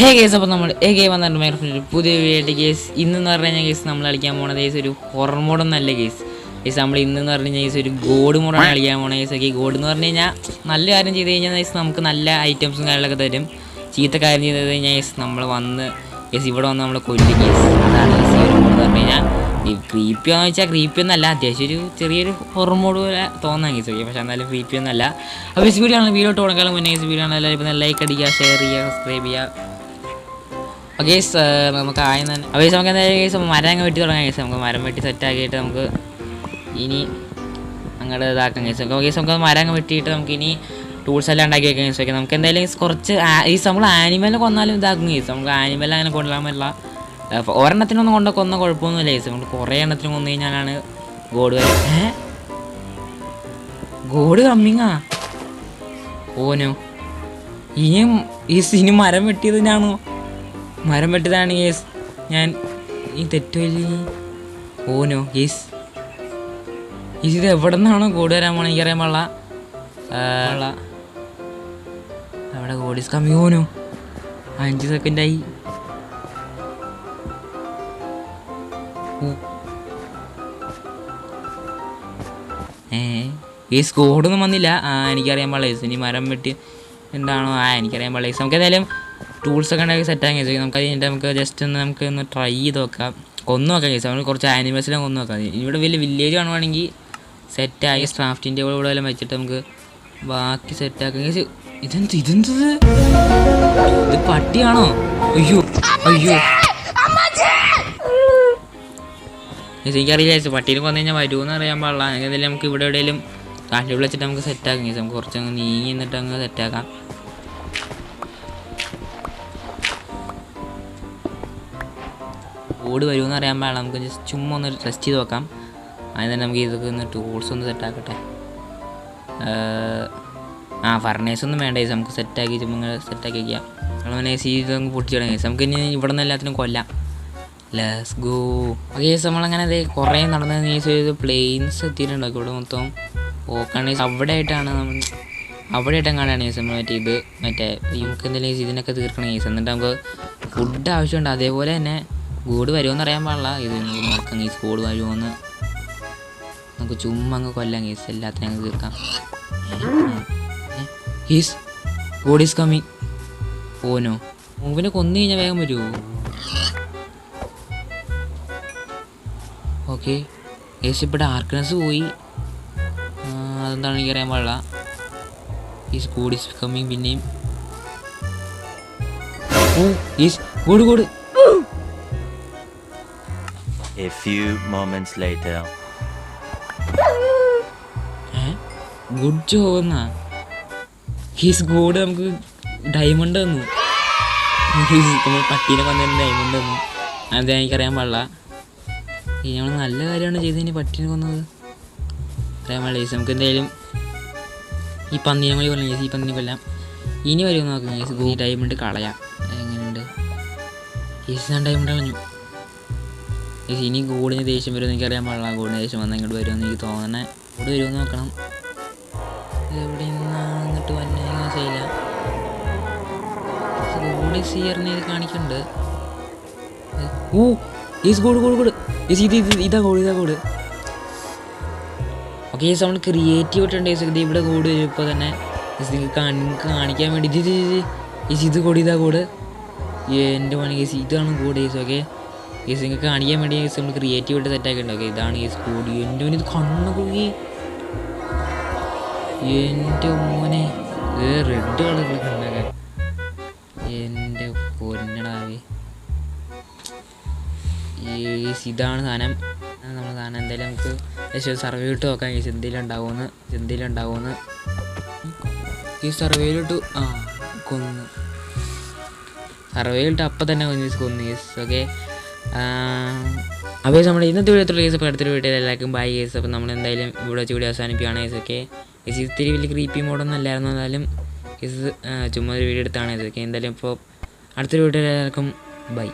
ഹേ case, അപ്പോൾ നമ്മൾ വന്നിട്ട് മൈക്രോഫോണിൽ പുതിയ വീഡിയോ കേസ്. ഇന്നെന്ന് പറഞ്ഞു കഴിഞ്ഞാൽ കേസ് നമ്മൾ കളിക്കാൻ പോകുന്നത് കേസ് ഒരു ഹൊറർ മോഡൊന്നും അല്ല കേസ്. കേസ് നമ്മൾ ഇന്നെന്ന് പറഞ്ഞു കഴിഞ്ഞാൽ കേസ് ഒരു ഗോഡ് മോഡാണ് കളിക്കാൻ പോകുന്നത് കേസ്. ഓക്കെ, ഗോഡ് എന്ന് പറഞ്ഞു കഴിഞ്ഞാൽ നല്ല കാര്യം ചെയ്ത് കഴിഞ്ഞാൽ കേസ് നമുക്ക് നല്ല ഐറ്റംസും കാര്യങ്ങളൊക്കെ തരും. ചീത്ത കാര്യം ചെയ്ത് കഴിഞ്ഞാൽ കേസ് നമ്മൾ വന്ന് കേസ് ഇവിടെ വന്ന് നമ്മൾ കൊല്ലും കേസ്. അതാണ് കേസ് ഈ ഒരു മോഡ് എന്ന് പറഞ്ഞു കഴിഞ്ഞാൽ. ഈ ക്രീപ്പിയാന്ന് വെച്ചാൽ ക്രീപ്പിയൊന്നും അല്ല, അത്യാവശ്യം ഒരു ചെറിയൊരു ഹൊറർ മോഡ് പോലെ തോന്നാൻ കേസ്. ഓക്കെ, പക്ഷേ എന്നാലും ക്രീപ്പിയൊന്നും അല്ല. അപ്പോൾ ഈ വീഡിയോ ആണ് വീഡിയോ തുടങ്ങാനും മുന്നേ കേസ് വീഡിയോ ആണ് എല്ലാവരും ഇപ്പോൾ ലൈക്ക് അടിക്കുക, ഷെയർ ചെയ്യുക, സബ്സ്ക്രൈബ് ചെയ്യുക. കേസ് നമുക്ക് ആദ്യം തന്നെ കേസ് നമുക്ക് എന്തായാലും കേസ് മരം അങ്ങ് വെട്ടി തുടങ്ങാം കേസ്. നമുക്ക് മരം വെട്ടി സെറ്റാക്കിയിട്ട് നമുക്ക് ഇനി അങ്ങോട്ട് ഇതാക്കാം കേസ്. കേസ് നമുക്ക് മരം അങ്ങ് വെട്ടിയിട്ട് നമുക്ക് ഇനി ടൂൾസ് എല്ലാം ഉണ്ടാക്കി വെക്കാം കേസ്. ഓക്കെ, നമുക്ക് എന്തായാലും കുറച്ച് ഈ നമ്മൾ ആനിമലിനെ കൊന്നാലും ഇതാക്കും കേസ്. നമുക്ക് ആനിമലിനെ അങ്ങനെ കൊല്ലാൻ പറ്റില്ല. ഒരെണ്ണത്തിനൊന്നും കൊന്ന കുഴപ്പമൊന്നുമില്ല കേസ്. നമ്മൾ കുറേ എണ്ണത്തിന് കൊന്നു കഴിഞ്ഞാലാണ് ഗോഡ് വരെ. ഗോഡ് കമ്മിങ്ങാ ഓനോ. ഇനി മരം വെട്ടിയതിനാണോ? മരം വെട്ടിയതാണ് കേസ്. ഞാൻ ഈ തെറ്റുമില്ല. ഓനോ യേസ്, ഇത് എവിടെ നിന്നാണോ ഗോഡ് വരാൻ പോകണം എനിക്കറിയാൻ പാടില്ല. അവിടെ ഗോഡ് ഈസ് കമ്മിങ്. ഓനോ 5 സെക്കൻഡായി. യേസ് ഗോഡൊന്നും വന്നില്ല. എനിക്കറിയാൻ പാടില്ല യേസ്. ഇനി മരം വെട്ടി എന്താണോ എനിക്കറിയാൻ പാടില്ല യേസ്. നമുക്ക് ഏതായാലും ടൂൾസൊക്കെ ഉണ്ടാക്കി സെറ്റാക്കി കേസ്. നമുക്ക് അതിൻ്റെ നമുക്ക് ജസ്റ്റ് ഒന്ന് ട്രൈ ചെയ്ത് നോക്കാം, കൊന്നു നോക്കാം കേസ്. നമ്മൾ കുറച്ച് ആനിമൽസിനെ കൊന്നു നോക്കാം. ഇവിടെ വലിയ വില്ലേജ് കാണുവാണെങ്കിൽ സെറ്റാക്കി ക്രാഫ്റ്റിൻ്റെ ഇവിടെ എല്ലാം വെച്ചിട്ട് നമുക്ക് ബാക്കി സെറ്റാക്കാം കേസ്. ഇതെന്തത് ഇത് പട്ടിയാണോ? അയ്യോ അയ്യോ കേസ്, എനിക്കറിയില്ല കേസ്. പട്ടീനെ കൊന്നു കഴിഞ്ഞാൽ വരുമെന്ന് അറിയാൻ പാടില്ല. എന്തായാലും നമുക്ക് ഇവിടെ എവിടെയെങ്കിലും കാട്ടിൽ വിളിച്ചിട്ട് നമുക്ക് സെറ്റാക്കാം കേസ്. നമുക്ക് കുറച്ചങ്ങ് നീങ്ങി എന്നിട്ട് അങ്ങ് സെറ്റാക്കാം. ഗോഡ് വരുമെന്ന് അറിയാൻ പാടില്ല. നമുക്ക് ജസ്റ്റ് ചുമ്മാ ഒന്ന് ടെസ്റ്റ് ചെയ്ത് നോക്കാം. അതിന് തന്നെ നമുക്ക് ഇതൊക്കെ ഒന്ന് ടൂൾസ് ഒന്ന് സെറ്റാക്കട്ടെ. ഫർണേഴ്സ് ഒന്നും വേണ്ട കേസ്. നമുക്ക് സെറ്റാക്കി ചുമ്മാ സെറ്റാക്കി വയ്ക്കാം. നമ്മളങ്ങനെ ഇതൊന്ന് പൊട്ടിച്ചു തുടങ്ങി കേസ്. നമുക്ക് ഇനി ഇവിടെ നിന്ന് എല്ലാത്തിനും കൊല്ലാം. Let's go. കേസ് നമ്മളങ്ങനെ അത് കുറേ നടന്ന കേസ് പ്ലെയിൻസ് എത്തിയിട്ടുണ്ടോ ഇവിടെ മൊത്തം പോക്കാണ്. അവിടെയായിട്ടും കാണുകയാണ് കേസ്. നമ്മൾ മറ്റേ നമുക്ക് എന്തെങ്കിലും കേസ് ഇതിനൊക്കെ തീർക്കണം കേസ്. എന്നിട്ട് നമുക്ക് ഫുഡ് ആവശ്യമുണ്ട്. അതേപോലെ തന്നെ ഗോഡ് വരുമോയെന്ന് അറിയാൻ പാടില്ല. ഇത് നമുക്ക് നോക്കാം കേസ്. ഗോഡ് വരുമോയെന്ന് നമുക്ക് ചുമ്മാ അങ്ങ് കൊല്ലാം കേസ്. എല്ലാത്തിനും അങ്ങ് തീർക്കാം. He's god is coming. ഓനോ, മൂവിനെ കൊന്നു കഴിഞ്ഞാൽ വേഗം വരുമോ? ഓക്കെ കേസ്, ഇപ്പോൾ ഡാർക്ക്നെസ് പോയി. അതെന്താണ് എനിക്കറിയാൻ പാടില്ല. Is god is coming. പിന്നെയും is god. A few moments later. Good job എന്നാ. ഹീസ് ഗോഡ് നമുക്ക് ഡയമണ്ട് തന്നു. നമ്മൾ പട്ടീനെ കൊന്നതിന് ഡയമണ്ട് തന്നു. അതെന്താ എനിക്കറിയാൻ പാടില്ല. ഇനി നമ്മൾ നല്ല കാര്യമാണ് ചെയ്തതിന് പട്ടീനെ കൊന്നത് അറിയാൻ പാടില്ല കേസ്. നമുക്ക് എന്തായാലും ഈ പന്നീനെ കൂടി കൊല്ലാം കേസ്. ഈ പന്നീനെ കൊല്ലാം. ഇനി വരുമെന്ന് നോക്കാം കേസ്. ഈ ഡയമണ്ട് കളയാം. എങ്ങനെയുണ്ട് കേസ്? ഞാൻ ഡയമണ്ട് കളഞ്ഞു. ഇനി ഗോഡിന് ദേഷ്യം വരുമെന്ന് എനിക്കറിയാൻ പാടില്ല. ഗോഡിന് ദേഷ്യം വന്നാൽ ഇങ്ങോട്ട് വരുമെന്ന് എനിക്ക് തോന്നണേ. ഗോഡ് വരുമെന്ന് നോക്കണം. എവിടെ നിന്നിട്ട് വന്നെ ചെയ്യില്ല. ഗോഡ് സിയറിനെ ഇത് കാണിക്കുന്നുണ്ട്. ഗോഡ് ഇതാ ഗോഡ്. ഓക്കെ കേസ്, നമ്മൾ ക്രിയേറ്റീവ് ഇട്ടുണ്ട് കേസ്. ഇത് ഇവിടെ ഗോഡ് വരും ഇപ്പോൾ തന്നെ. നിങ്ങൾക്ക് കാണിക്കാൻ വേണ്ടി ഇത് ഇതാ ഗോഡ്. എൻ്റെ പണി കേസ്. ഇതാണ് ഗോഡ് കേസ്. ഓക്കെ കേസ്, നിങ്ങൾക്ക് കാണിക്കാൻ വേണ്ടി കേസ് നമ്മൾ ക്രിയേറ്റീവ് ആയിട്ട് സെറ്റാക്കിയിട്ടുണ്ട്. ഓക്കെ, ഇതാണ് കേസ് ഗോഡ്. എൻ്റെ മോനെ ഇത് കണ്ണ് പോയി. എൻ്റെ മോനെ റെഡ് കളറിൽ കണ്ണൊക്കെ. എൻ്റെ പൊന്നടാവേ. ഇതാണ് സാധനം. നമ്മൾ സാധനം എന്തായാലും നമുക്ക് പക്ഷേ സർവേയിലിട്ട് നോക്കാം കേസ്. എന്തെങ്കിലും ഉണ്ടാവുമെന്ന് ഈ സർവേയിലിട്ടു. കൊന്നു. സർവേയിലിട്ട് അപ്പം തന്നെ കൊന്നു കേസ്. ഓക്കെ, അപ്പോൾ നമ്മൾ ഇന്നത്തെ വീഡിയോ കേസ്. അപ്പോൾ അടുത്തൊരു വീഡിയോ എല്ലാവർക്കും ബൈ കേസ്. അപ്പോൾ നമ്മൾ എന്തായാലും ഇവിടെ വെച്ച് വീഡിയോ അവസാനിപ്പിക്കുകയാണ് കേസ്. ഓക്കെ കേസ്, ഇത്തിരി വലിയ ക്രീപ്പി മോഡൊന്നും അല്ലായിരുന്നു. എന്നാലും കേസ് ചുമ്മാ ഒരു വീഡിയോ എടുത്താണ് കേസ്. ഓക്കെ, എന്തായാലും ഇപ്പോൾ അടുത്തൊരു വീഡിയോ എല്ലാവർക്കും ബൈ.